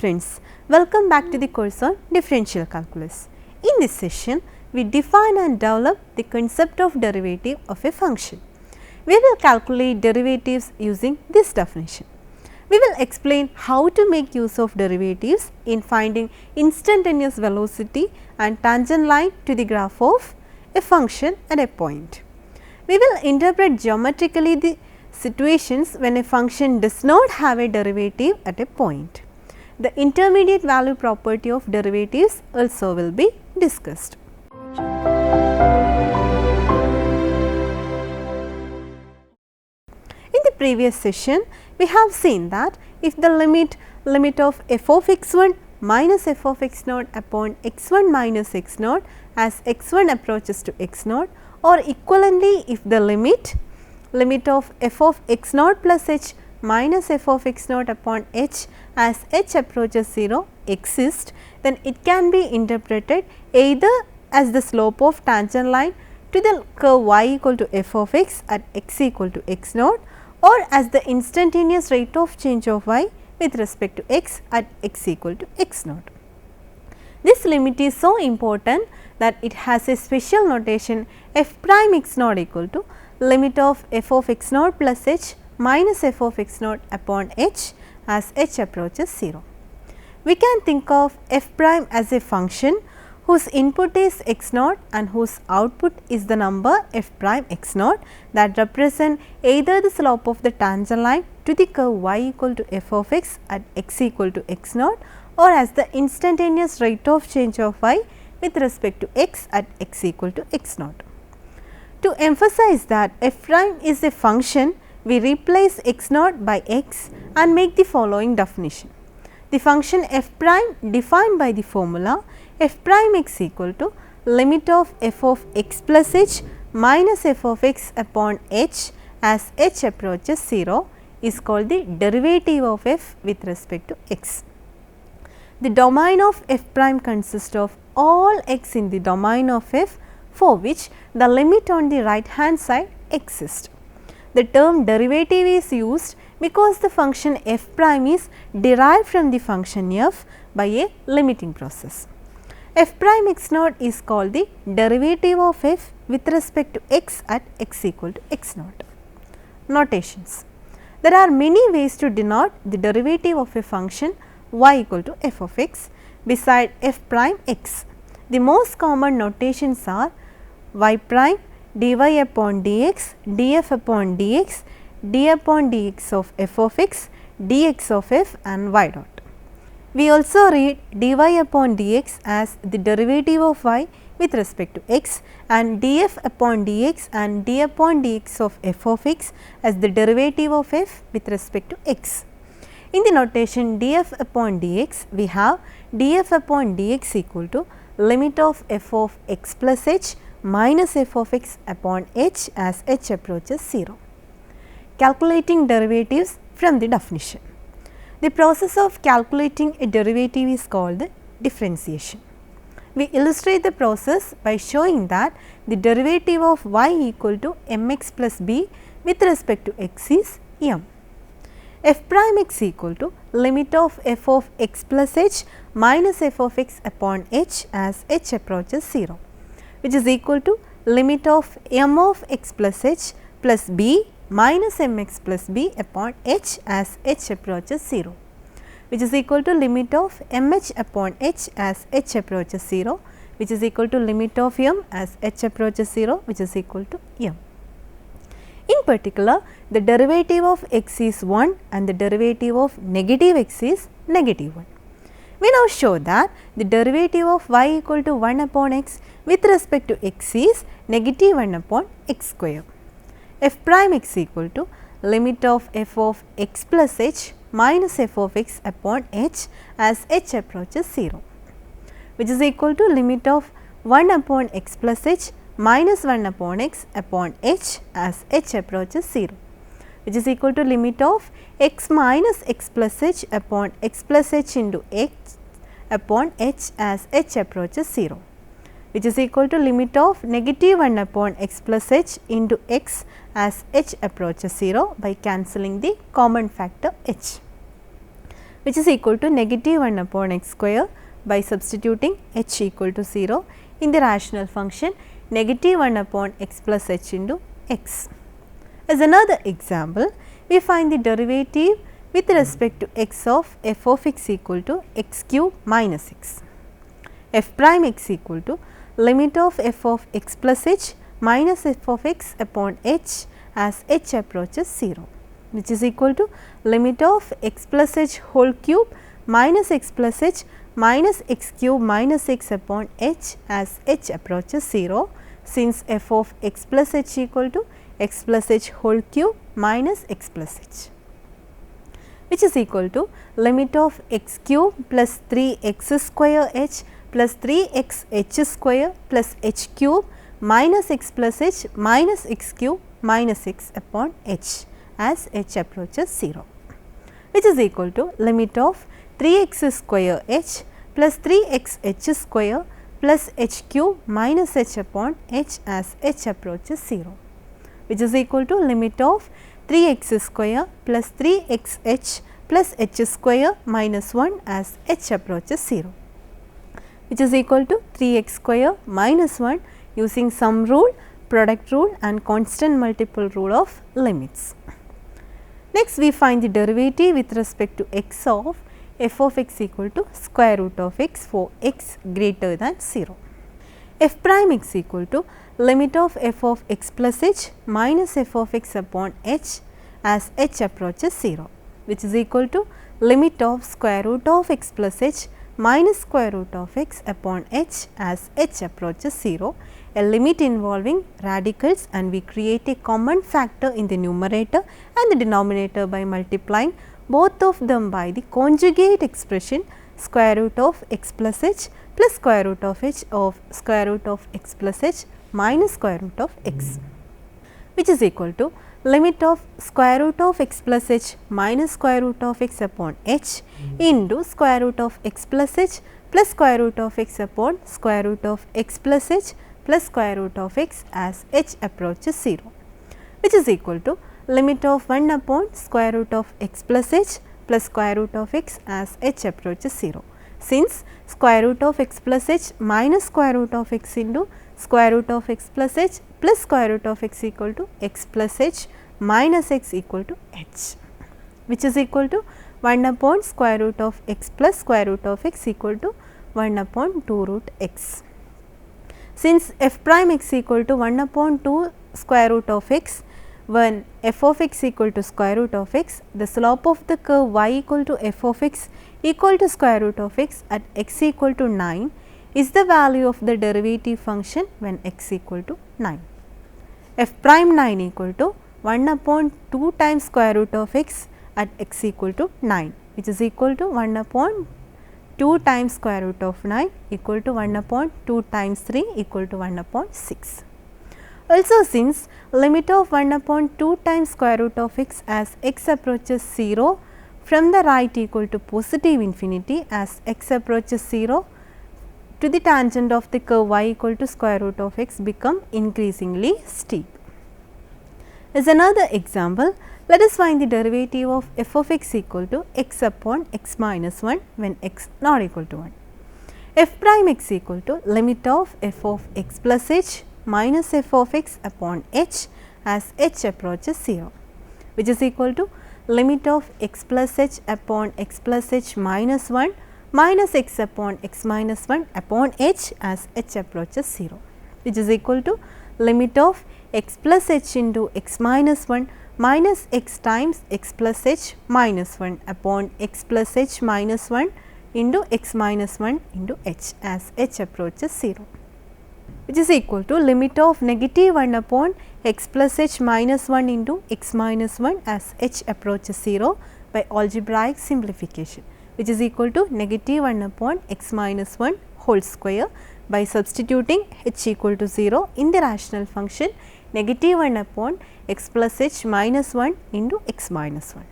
friends, welcome back to the course on differential calculus. In this session, we define and develop the concept of derivative of a function. We will calculate derivatives using this definition. We will explain how to make use of derivatives in finding instantaneous velocity and tangent line to the graph of a function at a point. We will interpret geometrically the situations when a function does not have a derivative at a point. The intermediate value property of derivatives also will be discussed. In the previous session, we have seen that if the limit of f of x1 minus f of x0 upon x1 minus x0 as x1 approaches to x0, or equivalently if the limit of f of x0 plus h minus f of x0 upon h as h approaches 0 exists, then it can be interpreted either as the slope of tangent line to the curve y equal to f of x at x equal to x0, or as the instantaneous rate of change of y with respect to x at x equal to x0. This limit is so important that it has a special notation f prime x0 equal to limit of f of x0 plus h minus f of x0 upon h as h approaches 0. We can think of f prime as a function whose input is x0 and whose output is the number f prime x0 that represent either the slope of the tangent line to the curve y equal to f of x at x equal to x0, or as the instantaneous rate of change of y with respect to x at x equal to x0. To emphasize that f prime is a function, we replace x0 by x and make the following definition. The function f prime defined by the formula f prime x equal to limit of f of x plus h minus f of x upon h as h approaches 0 is called the derivative of f with respect to x. The domain of f prime consists of all x in the domain of f for which the limit on the right hand side exists. The term derivative is used because the function f prime is derived from the function f by a limiting process. F prime x0 is called the derivative of f with respect to x at x equal to x0. Notations. There are many ways to denote the derivative of a function y equal to f of x beside f prime x. The most common notations are y prime dy upon dx, df upon dx, d upon dx of f of x, dx of f and y dot. We also read dy upon dx as the derivative of y with respect to x, and df upon dx and d upon dx of f of x as the derivative of f with respect to x. In the notation df upon dx, we have df upon dx equal to limit of f of x plus h minus f of x upon h as h approaches 0. Calculating derivatives from the definition. The process of calculating a derivative is called the differentiation. We illustrate the process by showing that the derivative of y equal to mx plus b with respect to x is m. F prime x equal to limit of f of x plus h minus f of x upon h as h approaches 0, which is equal to limit of m of x plus h plus b minus mx plus b upon h as h approaches 0, which is equal to limit of mh upon h as h approaches 0, which is equal to limit of m as h approaches 0, which is equal to m. In particular, the derivative of x is 1 and the derivative of negative x is negative 1. We now show that the derivative of y equal to 1 upon x with respect to x is negative 1 upon x square. F prime x equal to limit of f of x plus h minus f of x upon h as h approaches 0, which is equal to limit of 1 upon x plus h minus 1 upon x upon h as h approaches 0, which is equal to limit of x minus x plus h upon x plus h into x upon h as h approaches 0, which is equal to limit of negative 1 upon x plus h into x as h approaches 0 by cancelling the common factor h. which is equal to negative 1 upon x square by substituting h equal to 0 in the rational function negative 1 upon x plus h into x. As another example, we find the derivative with respect to x of f of x equal to x cube minus x. F prime x equal to limit of f of x plus h minus f of x upon h as h approaches 0, which is equal to limit of x plus h whole cube minus x plus h minus x cube minus x upon h as h approaches 0, since f of x plus h equal to x plus h whole cube minus x plus h, which is equal to limit of x cube plus 3x square h plus 3x h square plus h cube minus x plus h minus x cube minus x upon h as h approaches 0, which is equal to limit of 3x square h plus 3x h square plus h cube minus h upon h as h approaches 0, which is equal to limit of 3x square plus 3x h plus h square minus 1 as h approaches 0, which is equal to 3x square minus 1 using sum rule, product rule and constant multiple rule of limits. Next, we find the derivative with respect to x of f of x equal to square root of x for x greater than 0. F prime x equal to limit of f of x plus h minus f of x upon h as h approaches 0, which is equal to limit of square root of x plus h minus square root of x upon h as h approaches 0, a limit involving radicals, and we create a common factor in the numerator and the denominator by multiplying both of them by the conjugate expression square root of x plus h plus square root of h of square root of x plus h minus square root of x, which is equal to limit of square root of x plus h minus square root of x upon h into square root of x plus h plus square root of x upon square root of x plus h plus square root of x as h approaches 0, which is equal to limit of 1 upon square root of x plus h plus square root of x as h approaches 0, since square root of x plus h minus square root of x into square root of x plus h plus square root of x equal to x plus h minus x equal to h, which is equal to 1 upon square root of x plus square root of x equal to 1 upon 2 root x. Since f prime x equal to 1 upon 2 square root of x, when f of x equal to square root of x, the slope of the curve y equal to f of x equal to square root of x at x equal to 9 is the value of the derivative function when x equal to 9. F prime 9 equal to 1 upon 2 times square root of x at x equal to 9, which is equal to 1 upon 2 times square root of 9 equal to 1 upon 2 times 3 equal to 1 upon 6. Also, since limit of 1 upon 2 times square root of x as x approaches 0 from the right equal to positive infinity as x approaches 0 to the tangent of the curve y equal to square root of x become increasingly steep. As another example, let us find the derivative of f of x equal to x upon x minus 1 when x not equal to 1. F prime x equal to limit of f of x plus h minus f of x upon h as h approaches 0, which is equal to limit of x plus h upon x plus h minus 1 minus x upon x minus 1 upon h as h approaches 0, which is equal to limit of x plus h into x minus 1 minus x times x plus h minus 1 upon x plus h minus 1 into x minus 1 into h as h approaches 0, which is equal to limit of negative 1 upon x plus h minus 1 into x minus 1 as h approaches 0 by algebraic simplification, which is equal to negative 1 upon x minus 1 whole square by substituting h equal to 0 in the rational function negative 1 upon x plus h minus 1 into x minus 1.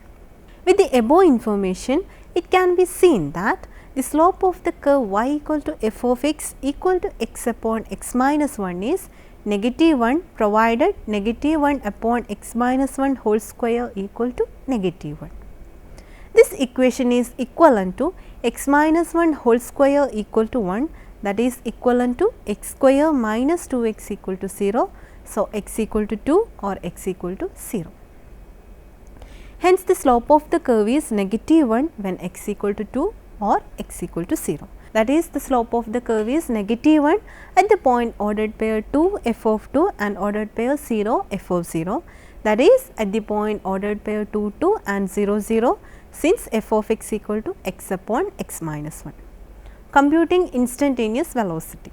With the above information, it can be seen that the slope of the curve y equal to f of x equal to x upon x minus 1 is negative 1 provided negative 1 upon x minus 1 whole square equal to negative 1. This equation is equivalent to x minus 1 whole square equal to 1, that is equivalent to x square minus 2x equal to 0. So, x equal to 2 or x equal to 0. Hence, the slope of the curve is negative 1 when x equal to 2 or x equal to 0. That is, the slope of the curve is negative 1 at the point ordered pair 2 f of 2 and ordered pair 0 f of 0. That is, at the point ordered pair 2 2 and 0 0, since f of x equal to x upon x minus 1. Computing instantaneous velocity.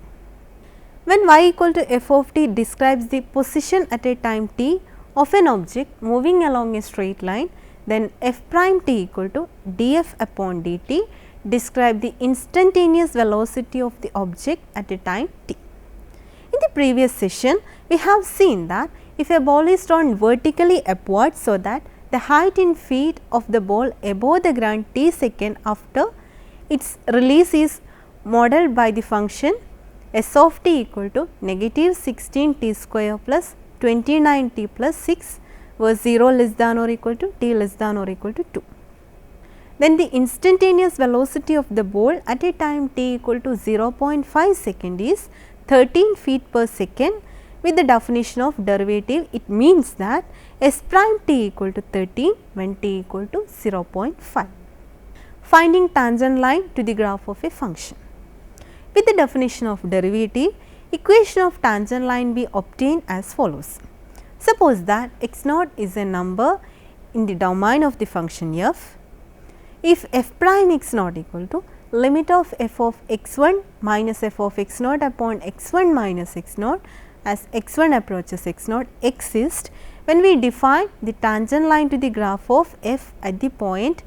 When y equal to f of t describes the position at a time t of an object moving along a straight line, then f prime t equal to df upon dt describe the instantaneous velocity of the object at a time t. In the previous session, we have seen that if a ball is thrown vertically upward, so that the height in feet of the ball above the ground t second after its release is modeled by the function s of t equal to negative 16 t square plus 29 t plus 6 was 0 less than or equal to t less than or equal to 2. Then the instantaneous velocity of the ball at a time t equal to 0.5 second is 13 feet per second. With the definition of derivative, it means that s prime t equal to 13 when t equal to 0.5. Finding tangent line to the graph of a function. With the definition of derivative, equation of tangent line be obtained as follows. Suppose that x naught is a number in the domain of the function f. If f prime x naught equal to limit of f of x1 minus f of x naught upon x1 minus x naught as x1 approaches x naught exists, when we define the tangent line to the graph of f at the point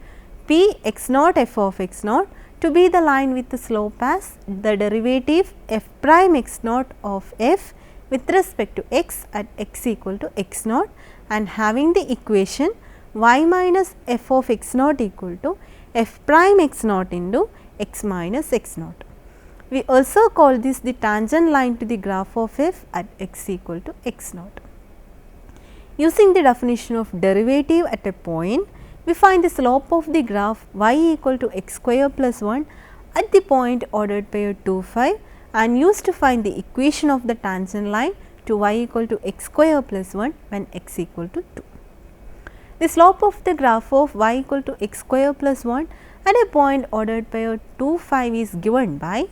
p x naught f of x naught to be the line with the slope as the derivative f prime x naught of f with respect to x at x equal to x naught, and having the equation y minus f of x naught equal to f prime x naught into x minus x naught. We also call this the tangent line to the graph of f at x equal to x naught. Using the definition of derivative at a point, we find the slope of the graph y equal to x square plus 1 at the point ordered pair 2 5 and used to find the equation of the tangent line to y equal to x square plus 1 when x equal to 2. The slope of the graph of y equal to x square plus 1 at a point ordered pair 2 5 is given by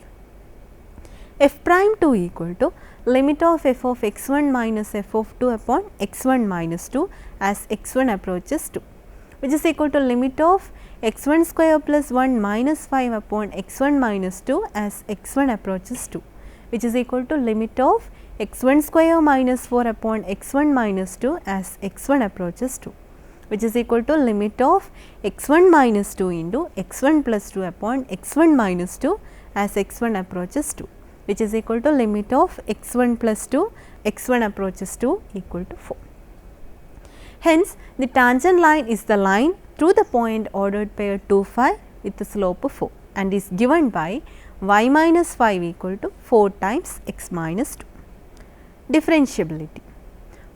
f prime 2 equal to limit of f of x1 minus f of 2 upon x1 minus 2 as x1 approaches 2, which is equal to limit of x1 square plus 1 minus 5 upon x1 minus 2 as x1 approaches 2, which is equal to limit of x1 square minus 4 upon x1 minus 2 as x1 approaches 2, which is equal to limit of x1 minus 2 into x1 plus 2 upon x1 minus 2 as x1 approaches 2, which is equal to limit of x1 plus 2 x1 approaches 2 equal to 4. Hence, the tangent line is the line through the point ordered pair 2 5 with the slope of 4 and is given by y minus 5 equal to 4 times x minus 2. Differentiability.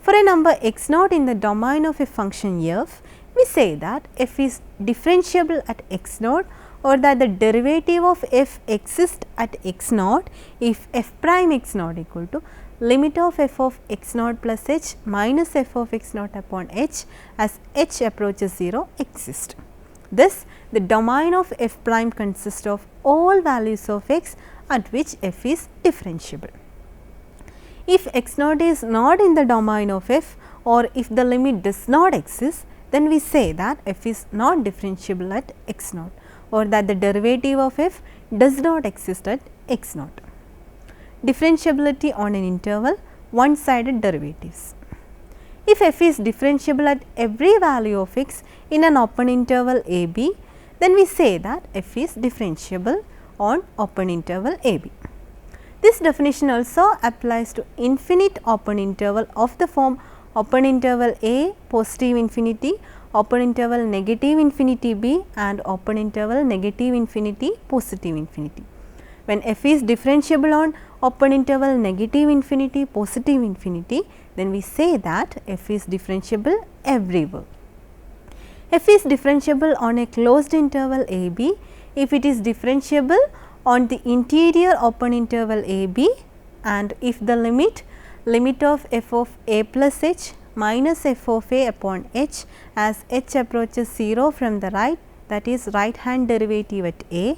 For a number x naught in the domain of a function f, we say that f is differentiable at x naught, or that the derivative of f exists at x naught if f prime x naught equal to limit of f of x naught plus h minus f of x naught upon h as h approaches 0 exists. Thus, the domain of f prime consists of all values of x at which f is differentiable. If x naught is not in the domain of f, or if the limit does not exist, then we say that f is not differentiable at x naught, or that the derivative of f does not exist at x naught. Differentiability on an interval, one-sided derivatives. If f is differentiable at every value of x in an open interval a b, then we say that f is differentiable on open interval a b. This definition also applies to infinite open interval of the form open interval a positive infinity, open interval negative infinity b and open interval negative infinity positive infinity. When f is differentiable on open interval negative infinity positive infinity, then we say that f is differentiable everywhere. f is differentiable on a closed interval a b if it is differentiable on the interior open interval a b, and if the limit of f of a plus h minus f of a upon h as h approaches 0 from the right, that is right hand derivative at a,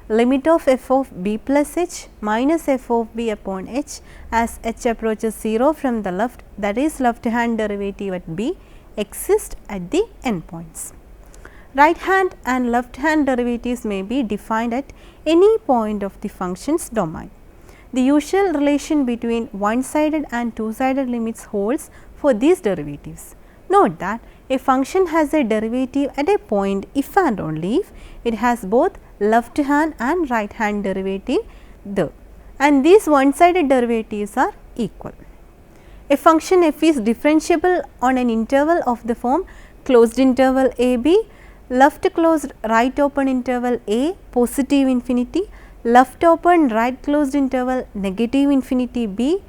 limit of f of b plus h minus f of b upon h as h approaches 0 from the left, that is left hand derivative at b, exist at the endpoints. Right hand and left hand derivatives may be defined at any point of the function's domain. The usual relation between one-sided and two-sided limits holds for these derivatives. Note that a function has a derivative at a point if and only if it has both left hand and right hand derivative there, and these one-sided derivatives are equal. A function f is differentiable on an interval of the form closed interval a b, left closed right open interval a positive infinity, left open right closed interval negative infinity b,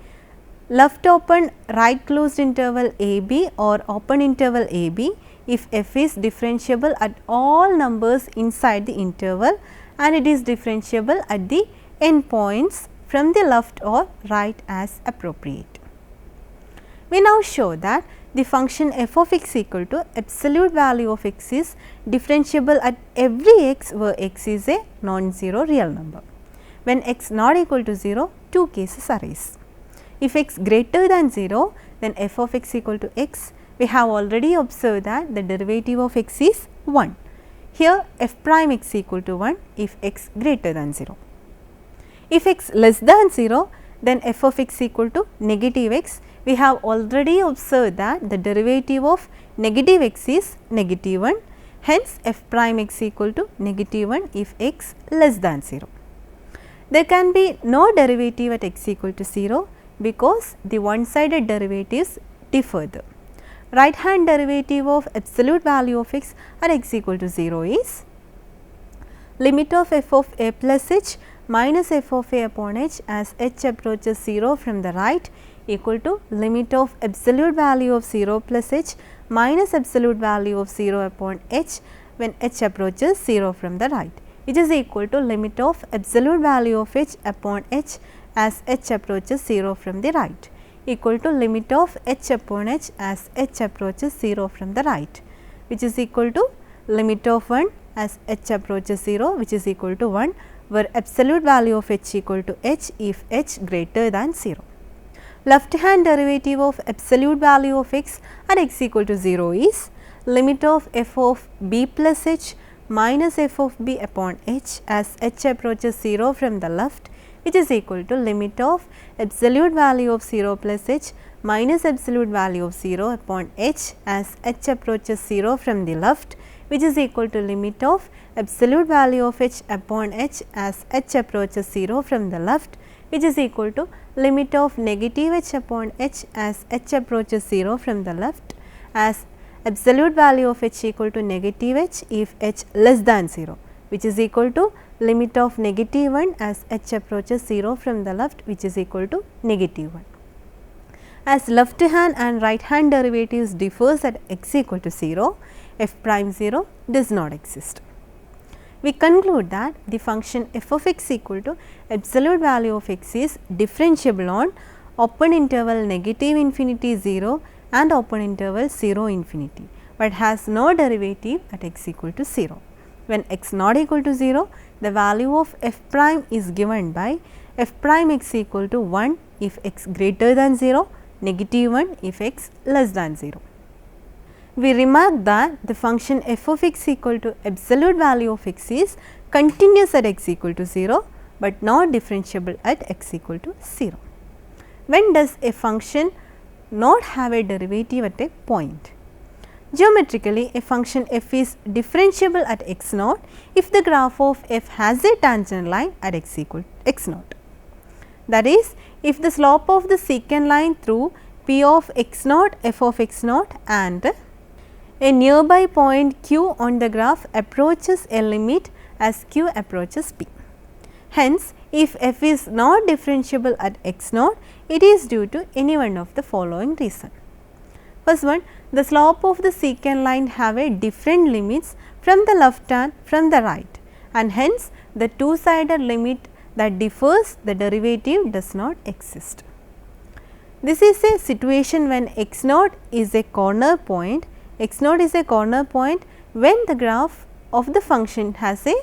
left open right closed interval a b or open interval a b if f is differentiable at all numbers inside the interval and it is differentiable at the endpoints from the left or right as appropriate. We now show that the function f of x equal to absolute value of x is differentiable at every x where x is a non-zero real number. When x not equal to 0, two cases arise. If x greater than 0, then f of x equal to x. We have already observed that the derivative of x is 1. Here f prime x equal to 1 if x greater than 0. If x less than 0, then f of x equal to negative x. We have already observed that the derivative of negative x is negative 1. Hence, f prime x equal to negative 1 if x less than 0. There can be no derivative at x equal to 0 because the one-sided derivatives differ. The right hand derivative of absolute value of x at x equal to 0 is limit of f of a plus h minus f of a upon h as h approaches 0 from the right equal to limit of absolute value of 0 plus h minus absolute value of 0 upon h when h approaches 0 from the right, which is equal to limit of absolute value of h upon h as h approaches 0 from the right equal to limit of h upon h as h approaches 0 from the right, which is equal to limit of 1 as h approaches 0, which is equal to 1, where absolute value of h equal to h if h greater than 0. Left hand derivative of absolute value of x at x equal to 0 is limit of f of b plus h minus f of b upon h as h approaches 0 from the left, which is equal to limit of absolute value of 0 plus h minus absolute value of 0 upon h as h approaches 0 from the left, which is equal to limit of absolute value of h upon h as h approaches 0 from the left, which is equal to limit of negative h upon h as h approaches 0 from the left as absolute value of h equal to negative h if h less than 0, which is equal to limit of negative 1 as h approaches 0 from the left, which is equal to negative 1. As left hand and right hand derivatives differs at x equal to 0, f prime 0 does not exist. We conclude that the function f of x equal to absolute value of x is differentiable on open interval negative infinity 0 and open interval 0 infinity, but has no derivative at x equal to 0. When x not equal to 0, the value of f prime is given by f prime x equal to 1 if x greater than 0, negative 1 if x less than 0. We remark that the function f of x equal to absolute value of x is continuous at x equal to 0, but not differentiable at x equal to 0. When does a function not have a derivative at a point? Geometrically, a function f is differentiable at x naught if the graph of f has a tangent line at x equal to x naught. That is, if the slope of the secant line through p of x naught f of x naught and a nearby point q on the graph approaches a limit as q approaches p. Hence, if f is not differentiable at x naught, it is due to any one of the following reason. First one, the slope of the secant line have a different limits from the left and from the right, and hence the two-sided limit that differs, the derivative does not exist. This is a situation when x naught is a corner point. X naught is a corner point when the graph of the function has a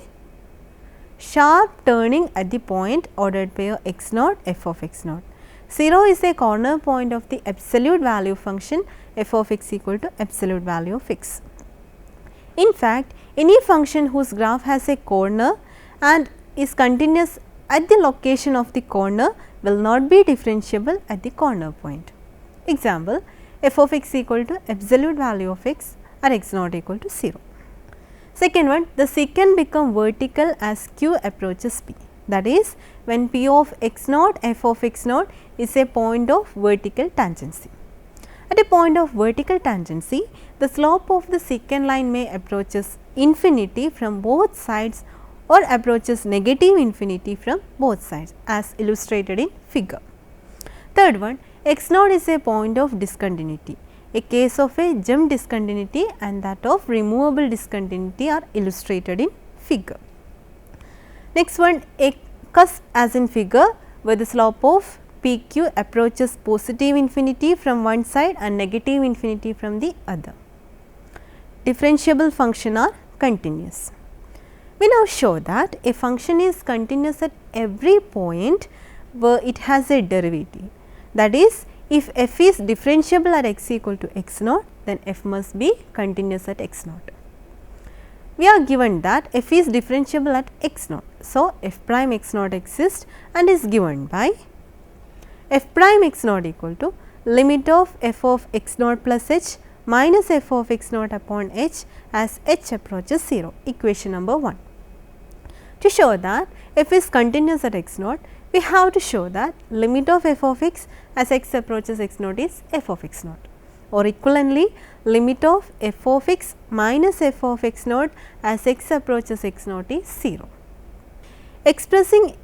sharp turning at the point ordered by x naught f of x naught. 0 is a corner point of the absolute value function f of x equal to absolute value of x. In fact, any function whose graph has a corner and is continuous at the location of the corner will not be differentiable at the corner point. Example, f of x equal to absolute value of x or x naught equal to 0. Second one, the secant become vertical as q approaches p, that is when p of x naught f of x naught is a point of vertical tangency. At a point of vertical tangency, the slope of the secant line may approaches infinity from both sides or approaches negative infinity from both sides as illustrated in figure. Third one, x naught is a point of discontinuity. A case of a jump discontinuity and that of removable discontinuity are illustrated in figure. Next one, a cusp as in figure where the slope of PQ approaches positive infinity from one side and negative infinity from the other. Differentiable function are continuous. We now show that a function is continuous at every point where it has a derivative. That is, if f is differentiable at x equal to x naught, then f must be continuous at x naught. We are given that f is differentiable at x naught. So, f prime x naught exists and is given by f prime x naught equal to limit of f of x naught plus h minus f of x naught upon h as h approaches 0, equation number 1. To show that f is continuous at x naught, we have to show that limit of f of x as x approaches x naught is f of x naught, or equivalently limit of f of x minus f of x naught as x approaches x naught is 0. Expressing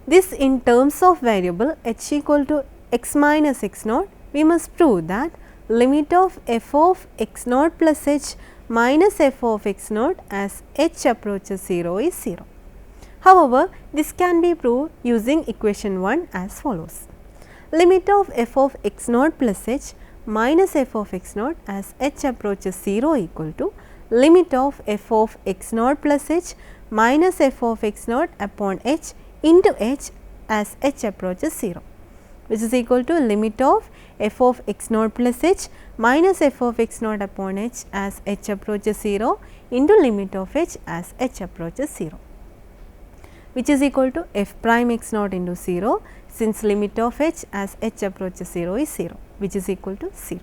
this in terms of variable h equal to x minus x naught, we must prove that limit of f of x naught plus h minus f of x naught as h approaches 0 is 0. However, this can be proved using equation 1 as follows. Limit of f of x naught plus h minus f of x naught as h approaches 0 equal to limit of f of x naught plus h minus f of x naught upon h into h as h approaches 0, which is equal to limit of f of x naught plus h minus f of x naught upon h as h approaches 0 into limit of h as h approaches 0, which is equal to f prime x naught into 0, since limit of h as h approaches 0 is 0, which is equal to 0.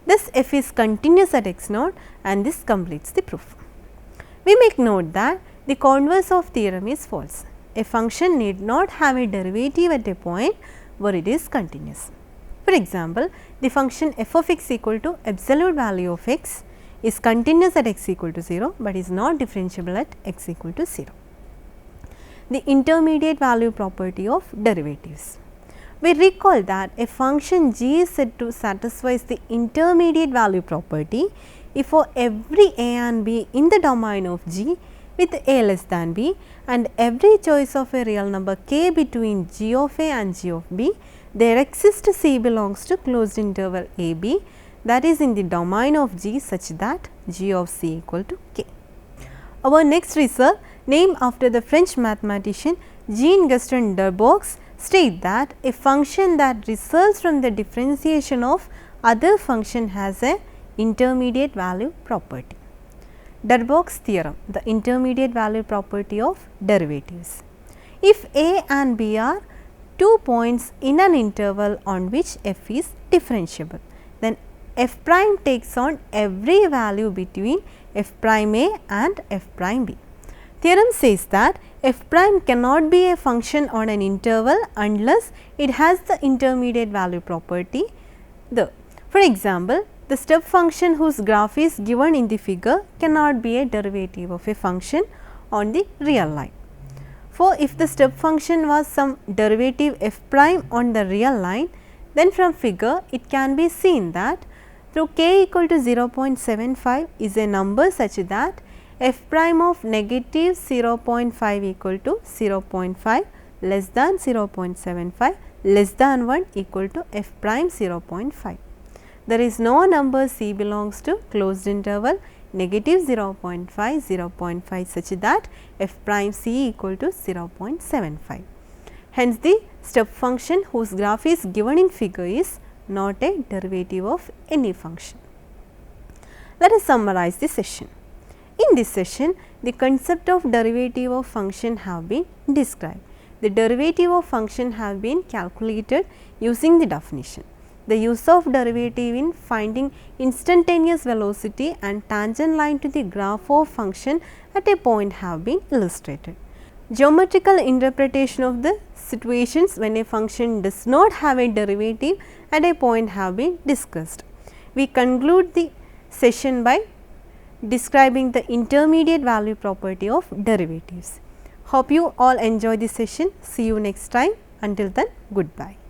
Thus, f is continuous at x naught and this completes the proof. We make note that the converse of theorem is false. A function need not have a derivative at a point where it is continuous. For example, the function f of x equal to absolute value of x is continuous at x equal to 0, but is not differentiable at x equal to 0. The intermediate value property of derivatives. We recall that a function g is said to satisfy the intermediate value property if for every a and b in the domain of g with a less than b and every choice of a real number k between g of a and g of b, there exists c belongs to closed interval a b, that is in the domain of g such that g of c equal to k. Our next result, named after the French mathematician Jean-Gaston Darboux, state that a function that results from the differentiation of other function has a intermediate value property. Darboux theorem, the intermediate value property of derivatives. If a and b are 2 points in an interval on which f is differentiable, then f prime takes on every value between f prime a and f prime b. Theorem says that f prime cannot be a function on an interval unless it has the intermediate value property. For example, the step function whose graph is given in the figure cannot be a derivative of a function on the real line. For if the step function was some derivative f prime on the real line, then from figure it can be seen that through k equal to 0.75 is a number such that f prime of negative 0.5 equal to 0.5 less than 0.75 less than 1 equal to f prime 0.5. There is no number c belongs to closed interval negative 0.5, 0.5 such that f prime c equal to 0.75. Hence, the step function whose graph is given in figure is not a derivative of any function. Let us summarize the session. In this session, the concept of derivative of function have been described. The derivative of function have been calculated using the definition. The use of derivative in finding instantaneous velocity and tangent line to the graph of function at a point have been illustrated. Geometrical interpretation of the situations when a function does not have a derivative at a point have been discussed. We conclude the session by describing the intermediate value property of derivatives. Hope you all enjoy the session. See you next time. Until then, goodbye.